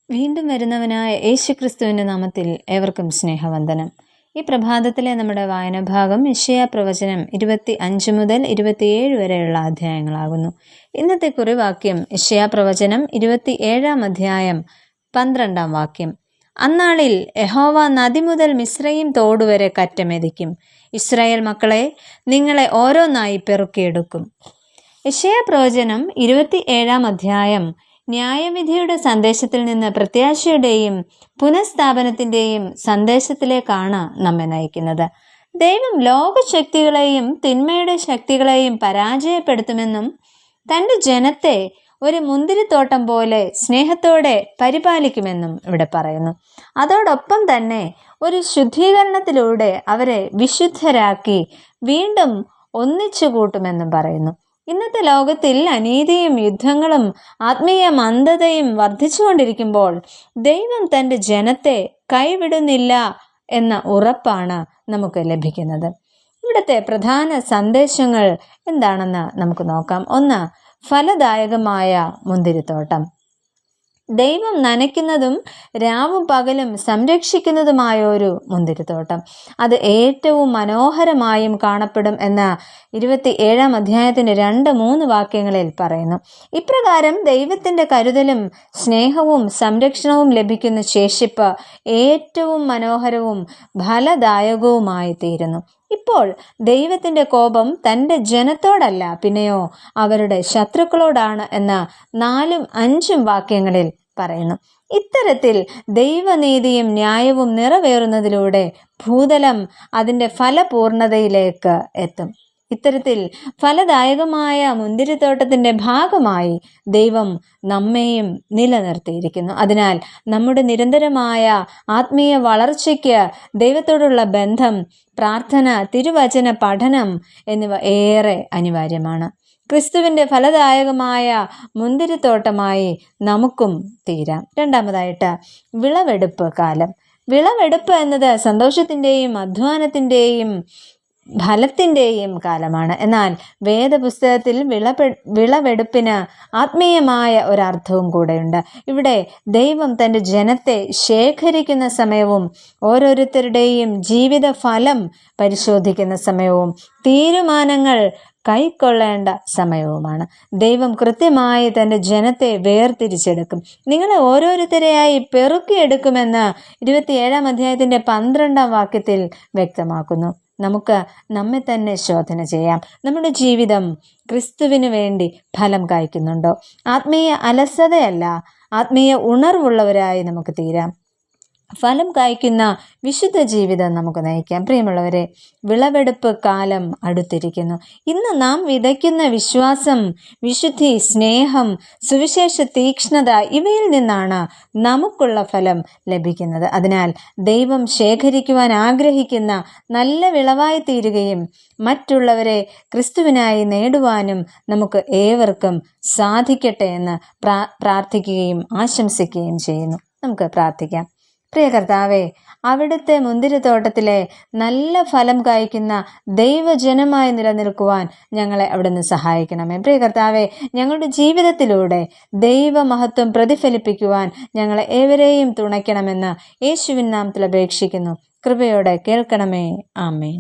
വീണ്ടും വരുന്നവനായ യേശുക്രിസ്തുവിൻ്റെ നാമത്തിൽ ഏവർക്കും സ്നേഹവന്ദനം. ഈ പ്രഭാതത്തിലെ നമ്മുടെ വായനഭാഗം യെശയ്യാ പ്രവചനം 25 മുതൽ 27 വരെയുള്ള അധ്യായങ്ങളാകുന്നു. ഇന്നത്തെ കുറിവാക്യം യെശയ്യാ പ്രവചനം 27 അധ്യായം 12 വാക്യം. അന്നാളിൽ യഹോവ നദി മുതൽ മിസ്രയീം തോടുവരെ കറ്റമെതിക്കും. ഇസ്രായേൽ മക്കളെ, നിങ്ങളെ ഓരോന്നായി പെറുക്കിയെടുക്കും. യെശയ്യാ പ്രവചനം 27 അധ്യായം ന്യായവിധിയുടെ സന്ദേശത്തിൽ നിന്ന് പ്രത്യാശയുടെയും പുനഃസ്ഥാപനത്തിൻ്റെയും സന്ദേശത്തിലേക്കാണ് നമ്മെ നയിക്കുന്നത്. ദൈവം ലോകശക്തികളെയും തിന്മയുടെ ശക്തികളെയും പരാജയപ്പെടുത്തുമെന്നും തൻ്റെ ജനത്തെ ഒരു മുന്തിരിത്തോട്ടം പോലെ സ്നേഹത്തോടെ പരിപാലിക്കുമെന്നും ഇവിടെ പറയുന്നു. അതോടൊപ്പം തന്നെ ഒരു ശുദ്ധീകരണത്തിലൂടെ അവരെ വിശുദ്ധരാക്കി വീണ്ടും ഒന്നിച്ചു കൂട്ടുമെന്നും പറയുന്നു. ഇന്നത്തെ ലോകത്തിൽ അനീതിയും യുദ്ധങ്ങളും ആത്മീയ മന്ദതയും വർദ്ധിച്ചുകൊണ്ടിരിക്കുമ്പോൾ ദൈവം തൻ്റെ ജനത്തെ കൈവിടുന്നില്ല എന്ന ഉറപ്പാണ് നമുക്ക് ലഭിക്കുന്നത്. ഇവിടുത്തെ പ്രധാന സന്ദേശങ്ങൾ എന്താണെന്ന് നമുക്ക് നോക്കാം. ഒന്ന്, ഫലദായകമായ മുന്തിരിത്തോട്ടം. ദൈവം നനയ്ക്കുന്നതും രാവും പകലും സംരക്ഷിക്കുന്നതുമായ ഒരു മുന്തിരിത്തോട്ടം. അത് ഏറ്റവും മനോഹരമായും കാണപ്പെടും എന്ന് 27 അധ്യായത്തിൻ്റെ 2-3 വാക്യങ്ങളിൽ പറയുന്നു. ഇപ്രകാരം ദൈവത്തിൻ്റെ കരുതലും സ്നേഹവും സംരക്ഷണവും ലഭിക്കുന്ന ശേഷിപ്പ് ഏറ്റവും മനോഹരവും ഫലദായകവുമായി തീരുന്നു. ഇപ്പോൾ ദൈവത്തിൻ്റെ കോപം തൻ്റെ ജനത്തോടല്ല, പിന്നെയോ അവരുടെ ശത്രുക്കളോടാണ് എന്ന് 4-5 വാക്യങ്ങളിൽ പറയുന്നു. ഇത്തരത്തിൽ ദൈവനീതിയും ന്യായവും നിറവേറുന്നതിലൂടെ ഭൂതലം അതിൻ്റെ ഫലപൂർണതയിലേക്ക് എത്തും. ഇത്തരത്തിൽ ഫലദായകമായ മുന്തിരിത്തോട്ടത്തിൻ്റെ ഭാഗമായി ദൈവം നമ്മെയും നിലനിർത്തിയിരിക്കുന്നു. അതിനാൽ നമ്മുടെ നിരന്തരമായ ആത്മീയ വളർച്ചയ്ക്ക് ദൈവത്തോടുള്ള ബന്ധം, പ്രാർത്ഥന, തിരുവചന പഠനം എന്നിവ ഏറെ അനിവാര്യമാണ്. ക്രിസ്തുവിൻ്റെ ഫലദായകമായ മുന്തിരിത്തോട്ടമായി നമുക്കും തീരാം. രണ്ടാമതായിട്ട്, വിളവെടുപ്പ് കാലം. വിളവെടുപ്പ് എന്നത് സന്തോഷത്തിൻ്റെയും അധ്വാനത്തിൻ്റെയും ഫലത്തിൻ്റെയും കാലമാണ്. എന്നാൽ വേദപുസ്തകത്തിൽ വിളവെടുപ്പിന് ആത്മീയമായ ഒരർത്ഥവും കൂടെയുണ്ട്. ഇവിടെ ദൈവം തൻ്റെ ജനത്തെ ശേഖരിക്കുന്ന സമയവും ഓരോരുത്തരുടെയും ജീവിത ഫലം പരിശോധിക്കുന്ന സമയവും തീരുമാനങ്ങൾ കൈക്കൊള്ളേണ്ട സമയവുമാണ്. ദൈവം കൃത്യമായി തൻ്റെ ജനത്തെ വേർതിരിച്ചെടുക്കും. നിങ്ങളെ ഓരോരുത്തരെയായി പെറുക്കിയെടുക്കുമെന്ന് 27 അധ്യായത്തിൻ്റെ 12 വാക്യത്തിൽ വ്യക്തമാക്കുന്നു. നമുക്ക് നമ്മെ തന്നെ ശോധന ചെയ്യാം. നമ്മുടെ ജീവിതം ക്രിസ്തുവിന് വേണ്ടി ഫലം കായ്ക്കുന്നുണ്ടോ? ആത്മീയ അലസതയല്ല, ആത്മീയ ഉണർവുള്ളവരായി നമുക്ക് തീരാം. ഫലം കായ്ക്കുന്ന വിശുദ്ധ ജീവിതം നമുക്ക് നയിക്കാം. പ്രിയമുള്ളവരെ, വിളവെടുപ്പ് കാലം അടുത്തിരിക്കുന്നു. ഇന്ന് നാം വിതയ്ക്കുന്ന വിശ്വാസം, വിശുദ്ധി, സ്നേഹം, സുവിശേഷ തീക്ഷ്ണത ഇവയിൽ നിന്നാണ് നമുക്കുള്ള ഫലം ലഭിക്കുന്നത്. അതിനാൽ ദൈവം ശേഖരിക്കുവാൻ ആഗ്രഹിക്കുന്ന നല്ല വിളവായി തീരുകയും മറ്റുള്ളവരെ ക്രിസ്തുവിനായി നേടുവാനും നമുക്ക് ഏവർക്കും സാധിക്കട്ടെ എന്ന് പ്രാർത്ഥിക്കുകയും ആശംസിക്കുകയും ചെയ്യുന്നു. നമുക്ക് പ്രാർത്ഥിക്കാം. പ്രിയ കർത്താവേ, അവിടുത്തെ മുന്തിരിത്തോട്ടത്തിലെ നല്ല ഫലം കായ്ക്കുന്ന ദൈവജനമായി നിലനിൽക്കുവാൻ ഞങ്ങളെ അവിടുന്ന് സഹായിക്കണമേ. പ്രിയ കർത്താവേ, ഞങ്ങളുടെ ജീവിതത്തിലൂടെ ദൈവമഹത്വം പ്രതിഫലിപ്പിക്കുവാൻ ഞങ്ങളെ ഏവരെയും തുണയ്ക്കണമെന്ന് യേശുവിൻ നാമത്തിൽ അപേക്ഷിക്കുന്നു. കൃപയോടെ കേൾക്കണമേ. ആമേൻ.